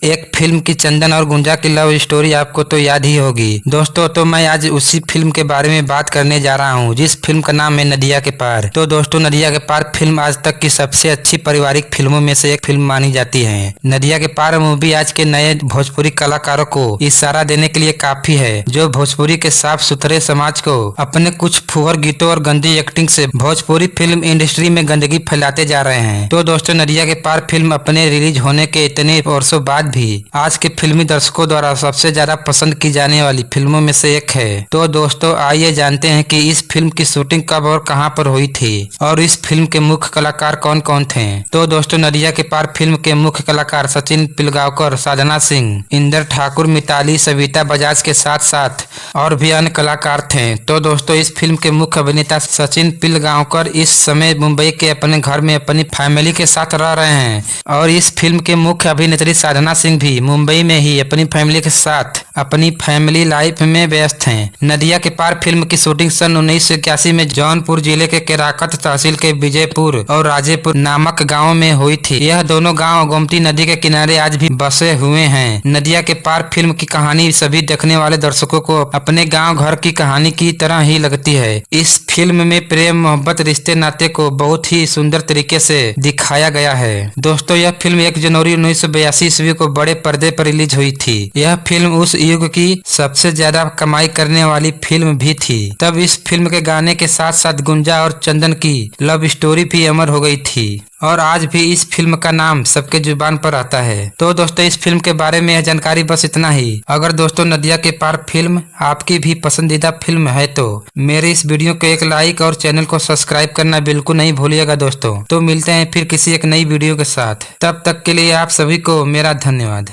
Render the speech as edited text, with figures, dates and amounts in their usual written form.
एक फिल्म की चंदन और गुंजा की लव स्टोरी आपको तो याद ही होगी दोस्तों। तो मैं आज उसी फिल्म के बारे में बात करने जा रहा हूं जिस फिल्म का नाम है नदिया के पार। तो दोस्तों नदिया के पार फिल्म आज तक की सबसे अच्छी पारिवारिक फिल्मों में से एक फिल्म मानी जाती है। नदिया के पार मूवी आज के नए भोजपुरी कलाकारों को इशारा देने के लिए काफी है, जो भोजपुरी के साफ सुथरे समाज को अपने कुछ फुहर गीतों और गंदी एक्टिंग से भोजपुरी फिल्म इंडस्ट्री में गंदगी फैलाते जा रहे हैं। तो दोस्तों नदिया के पार फिल्म अपने रिलीज होने के इतने वर्षों बाद भी आज के फिल्मी दर्शकों द्वारा सबसे ज्यादा पसंद की जाने वाली फिल्मों में से एक है। तो दोस्तों आइए जानते हैं कि इस फिल्म की शूटिंग कब और कहां पर हुई थी और इस फिल्म के मुख्य कलाकार कौन कौन थे। तो दोस्तों नदिया के पार फिल्म के मुख्य कलाकार सचिन पिलगांवकर, साधना सिंह, इंदर ठाकुर, मिताली, सविता बजाज के साथ साथ और भी अन्य कलाकार थे। तो दोस्तों इस फिल्म के मुख्य अभिनेता सचिन पिलगांवकर इस समय मुंबई के अपने घर में अपनी फैमिली के साथ रह रहे हैं और इस फिल्म के मुख्य अभिनेत्री साधना सिंह भी मुंबई में ही अपनी फैमिली के साथ अपनी फैमिली लाइफ में व्यस्त हैं। नदिया के पार फिल्म की शूटिंग सन 1981 में जौनपुर जिले के केराकत तहसील के विजयपुर और राजेपुर नामक गाँव में हुई थी। यह दोनों गाँव गोमती नदी के किनारे आज भी बसे हुए हैं। नदिया के पार फिल्म की कहानी सभी देखने वाले दर्शकों को अपने गाँव घर की कहानी की तरह ही लगती है। इस फिल्म में प्रेम, मोहब्बत, रिश्ते नाते को बहुत ही सुंदर तरीके से दिखाया गया है। दोस्तों यह फिल्म 1 जनवरी 1982 ईस्वी को बड़े पर्दे पर रिलीज हुई थी। यह फिल्म उस युग की सबसे ज्यादा कमाई करने वाली फिल्म भी थी। तब इस फिल्म के गाने के साथ साथ गुंजा और चंदन की लव स्टोरी भी अमर हो गई थी और आज भी इस फिल्म का नाम सबके जुबान पर आता है। तो दोस्तों इस फिल्म के बारे में यह जानकारी बस इतना ही। अगर दोस्तों नदिया के पार फिल्म आपकी भी पसंदीदा फिल्म है तो मेरे इस वीडियो को एक लाइक और चैनल को सब्सक्राइब करना बिल्कुल नहीं भूलिएगा दोस्तों। तो मिलते हैं फिर किसी एक नई वीडियो के साथ, तब तक के लिए आप सभी को मेरा धन्यवाद।